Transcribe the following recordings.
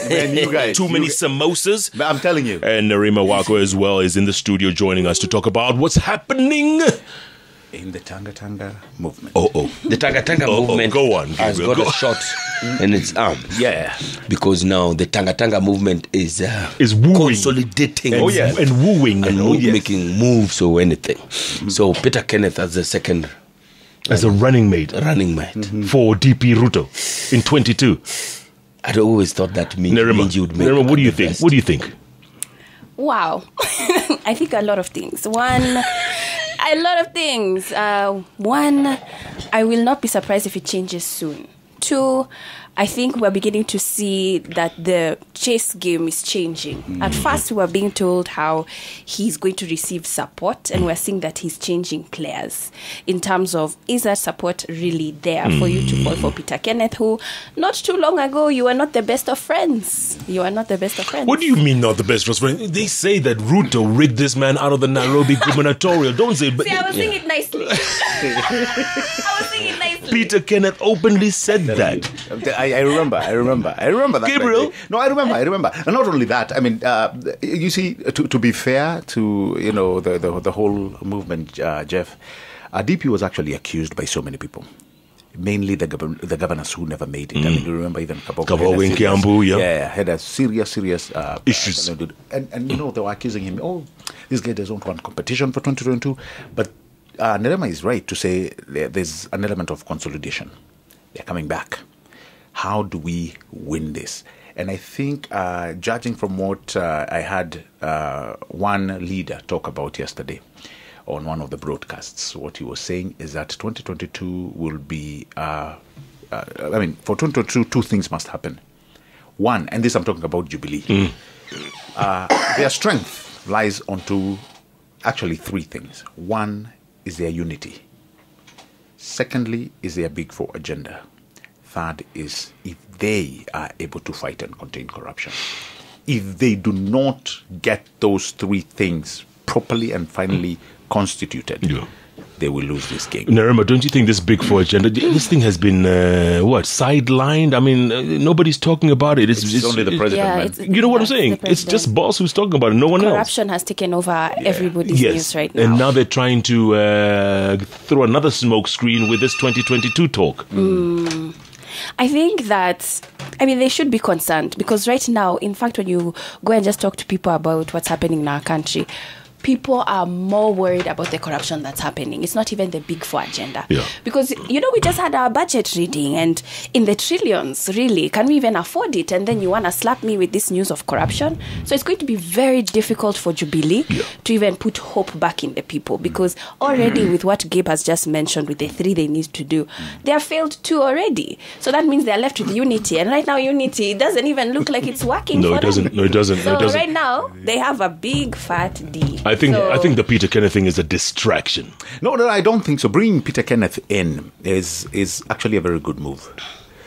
Man, you guys, Too many samosas. I'm telling you. And Nerima Wako as well is in the studio joining us to talk about what's happening in the Tanga movement. The Tanga movement go on, has got a shot in its arm. Yeah. Because now the Tanga movement is wooing. Consolidating. And wooing. And not making moves or anything. So Peter Kenneth as the second. As a running mate. For DP Ruto in 22. I'd always thought that Minji would make. Nerima, what do you think? What do you think? Wow. I think a lot of things. One, I will not be surprised if it changes soon. Two, I think we're beginning to see that the chess game is changing. At first, we were being told how he's going to receive support, and we're seeing that he's changing players in terms of, is that support really there for you to fall for Peter Kenneth, who not too long ago, you were not the best of friends. What do you mean not the best of friends? They say that Ruto rigged this man out of the Nairobi gubernatorial. Don't say it. See, I was saying it nicely. Peter Kenneth openly said that. I remember that. Gabriel? No, I remember. And not only that, I mean, you see, to be fair to, the whole movement, Jeff, DP was actually accused by so many people. Mainly the governors who never made it. I mean, you remember even Kaboko in Kiambu, had a serious issues. And they were accusing him, this guy doesn't want competition for 2022. But Nerima is right to say there's an element of consolidation. They're coming back. How do we win this? And I think, judging from what I had one leader talk about yesterday on one of the broadcasts, what he was saying is that 2022 will be, for 2022, two things must happen. One, and this I'm talking about Jubilee, their strength lies onto actually three things. One is their unity. Secondly is their Big Four agenda. Third is if they are able to fight and contain corruption. If they do not get those three things properly and finally constituted, they will lose this game. Nerima, don't you think this Big Four agenda, this thing has been, sidelined? I mean, nobody's talking about it. It's only the president. Yeah, you know what I'm saying? It's just boss who's talking about it, no one else. Corruption has taken over everybody's news right now. And now they're trying to throw another smoke screen with this 2022 talk. I think that, they should be concerned because right now, in fact, when you go and just talk to people about what's happening in our country, people are more worried about the corruption that's happening. It's not even the Big Four agenda. Yeah. Because, we just had our budget reading and in the trillions, really. Can we even afford it? And then you want to slap me with this news of corruption? So it's going to be very difficult for Jubilee to even put hope back in the people because already with what Gabe has just mentioned with the three they need to do, they have failed two already. So that means they're left with unity. And right now, unity doesn't even look like it's working for them. No, it doesn't. So right now, they have a big fat D. I think the Peter Kenneth thing is a distraction. No, I don't think so. Bringing Peter Kenneth in is actually a very good move.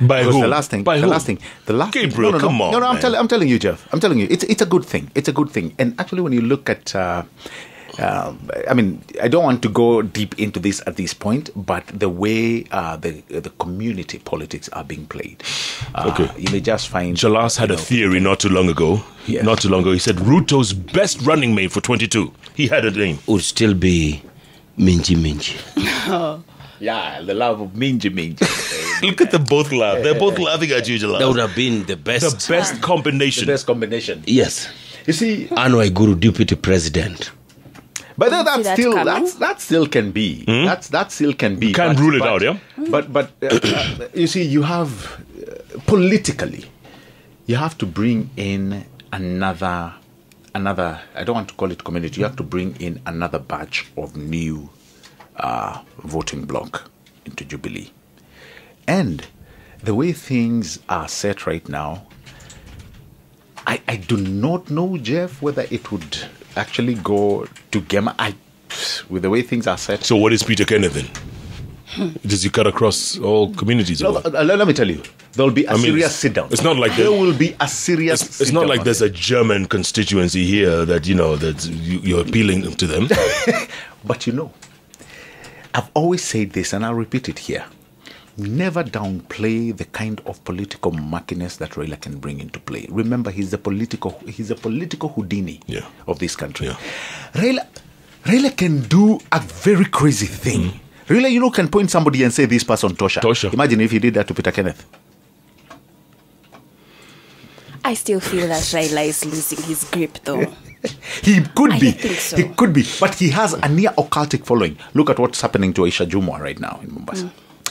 By who? The last thing. Gabriel, no, come on. No, I'm telling you, Jeff. I'm telling you, it's a good thing. It's a good thing. And actually, when you look at, I don't want to go deep into this at this point, but the way the community politics are being played, you may just find. Jalas had a theory not too long ago. Yes. Not too long ago, he said Ruto's best running mate for 22. He had a name. Would still be Minji. Yeah, the love of Minji. Look at them both laugh. They're both laughing at you, Jalas. That would have been the best. The best combination. The best combination. Yes. You see, Anwai Guru, deputy president. But that still can be. That still can be. You can't rule it out, yeah. But you see, you have politically, you have to bring in another. I don't want to call it community. You have to bring in another batch of new voting bloc into Jubilee, and the way things are set right now, I do not know, Jeff, whether it would actually go to Gema. With the way things are set. So what is Peter Kenneth then? Does he cut across all communities? No, let me tell you, there will be a serious sit-down. It's not like there will be a serious. It's not like there's a German constituency here that that you're appealing to them. But I've always said this, and I'll repeat it here. never downplay the kind of political murkiness that Raila can bring into play. Remember, he's a political Houdini of this country. Yeah. Raila can do a very crazy thing. Raila, can point somebody and say this person Tosha. Imagine if he did that to Peter Kenneth. I still feel that Raila is losing his grip, though. He could be. Think so. He could be. But he has a near occultic following. Look at what's happening to Aisha Jumwa right now in Mombasa.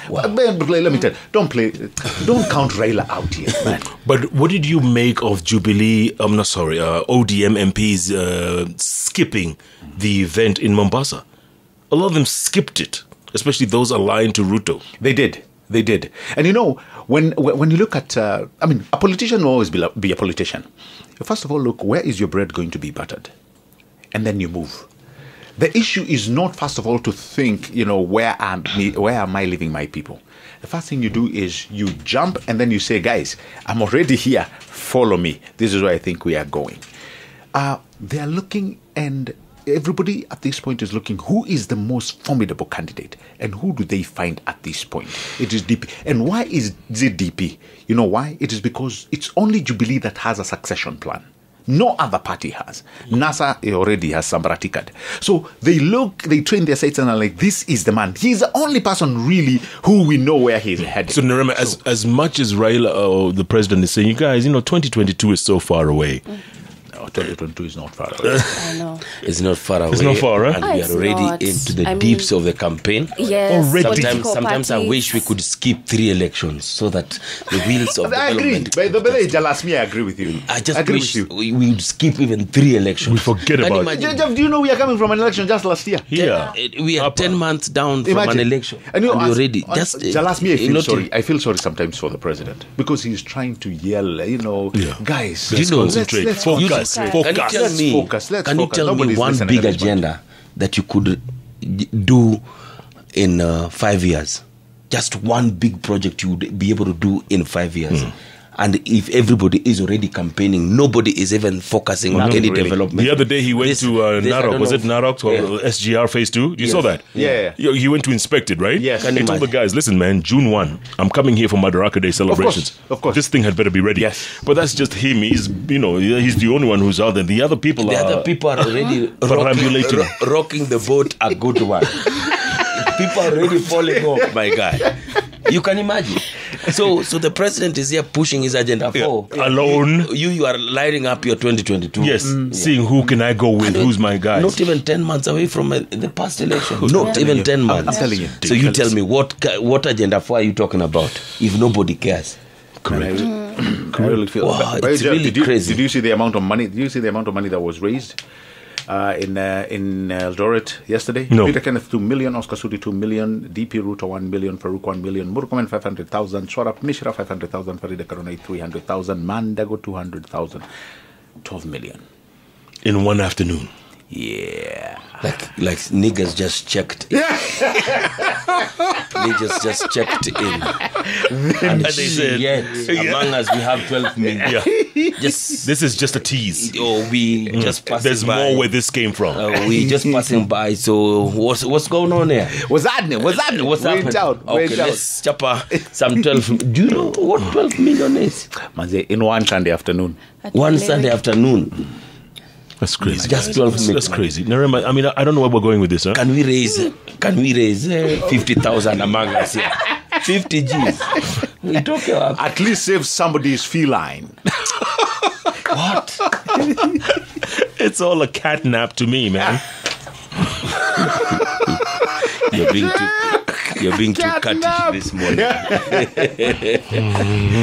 Wow. But let me tell you, don't count Raila out here, man. But what did you make of ODM MPs skipping the event in Mombasa? A lot of them skipped it, especially those aligned to Ruto. They did. And when you look at, a politician will always be a politician. First of all, look, where is your bread going to be buttered? And then you move. The issue is not, first of all, to think, where am I leaving my people? The first thing you do is you jump and then you say, guys, I'm already here. Follow me. This is where I think we are going. They are looking, and everybody at this point is looking, who is the most formidable candidate? And who do they find at this point? It is DP. And why is it DP? You know why? It is because it's only Jubilee that has a succession plan. No other party has. NASA already has Sambaratikaed. So they train their sights and are like, this is the man. He's the only person really who we know where he's headed. So Nerima, as much as Raila, the president, is saying, you guys, 2022 is so far away. 2022 is not far away. I know. It's not far away. It's not far, right? And we are already into the deeps of the campaign. Yes. Already. Sometimes I wish we could skip 3 elections so that the wheels of I agree. development... By the way, Jalasmi, I agree with you. I just wish we would skip even 3 elections. We forget about it. Jeff, do you know we are coming from an election just last year? Yeah. We are 10 months down from an election. And already... Jalasmi, I feel sorry sometimes for the president because he's trying to yell, guys, let's concentrate. Focus. Can you tell me one big agenda that you could do in 5 years? Just one big project you would be able to do in 5 years. And if everybody is already campaigning, nobody is even focusing on any development. The other day he went to Narok. Was it Narok or SGR Phase 2? You saw that? Yeah. He went to inspect it, right? Yes. He told the guys, listen, man, June 1, I'm coming here for Madaraka Day celebrations. Of course. This thing had better be ready. Yes. But that's just him. He's the only one who's out there. The other people are already rocking the boat a good one. People are already falling off, my guy. You can imagine. So the president is here pushing his agenda for alone. You are lighting up your 2022. Yes, seeing who can I go with, who's my guy. Not even 10 months away from the past election. Not even 10 months. I'm telling you. So you tell me, what agenda for are you talking about if nobody cares? Correct. I really feel. Wow, it's really crazy. Did you see the amount of money? Did you see the amount of money that was raised in Eldoret yesterday? No. Peter Kenneth 2 million, Oscar Sudi 2 million, DP Ruto 1 million, Farouk 1 million, Murkomen 500,000, Swarap Mishra 500,000, Farida Karunai 300,000, Mandago 200,000, 12 million in one afternoon. Yeah. Like niggas just checked in. Niggas just checked in. And they said, among us we have 12 million. Yeah. This is just a tease. We just passing There's by. more where this came from. We just passing by. So what's going on here? What's happening? What's happening? Wait out. Okay, let's chopper some 12. Do you know what 12 million is? In one Sunday afternoon. One Sunday afternoon. That's crazy. Just 12 million. That's crazy. Nerima, I don't know where we're going with this, huh? Can we raise 50,000 among us here? 50 G's. We talk about at least save somebody's feline. What? It's all a cat nap to me, man. You're being too cattish this morning.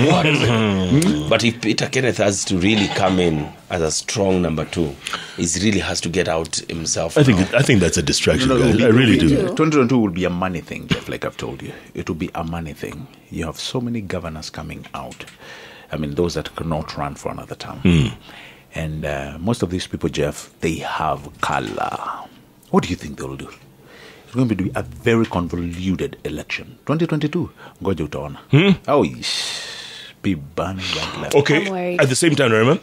What? But if Peter Kenneth has to really come in as a strong number 2, he really has to get out himself. I think that's a distraction, guys. I really do. 2022 will be a money thing, Jeff, like I've told you. It will be a money thing. You have so many governors coming out. Those that cannot run for another term. And most of these people, Jeff, they have color. What do you think they'll do? It's going to be a very convoluted election. 2022, ngoja utaona. Be burning like left. Okay, at the same time, remember,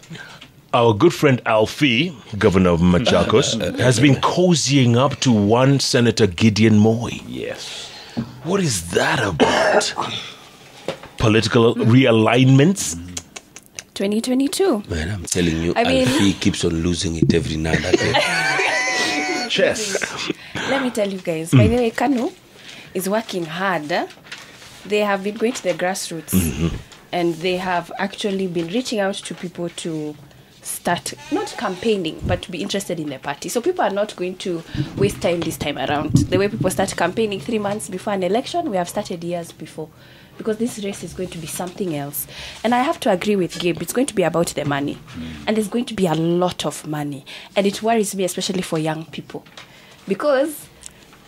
our good friend Alfie, governor of Machakos, has been cozying up to one Senator Gideon Moy. Yes. What is that about? Political realignments? 2022. Man, I'm telling you, I mean- Alfie keeps on losing it every night. Chess. Let me tell you guys, by the way, KANU is working hard. They have been going to the grassroots and they have actually been reaching out to people to start, not campaigning, but to be interested in the party. So people are not going to waste time this time around. The way people start campaigning 3 months before an election, we have started years before. Because this race is going to be something else. And I have to agree with Gabe, it's going to be about the money. And there's going to be a lot of money. And it worries me, especially for young people. Because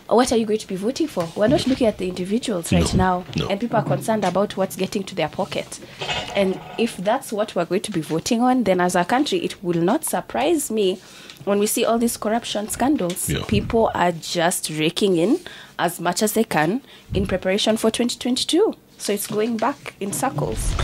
what are you going to be voting for? We're not looking at the individuals right now. No. And people are concerned about what's getting to their pocket. And if that's what we're going to be voting on, then as a country, it will not surprise me when we see all these corruption scandals. Yeah. People are just raking in as much as they can in preparation for 2022. So it's going back in circles.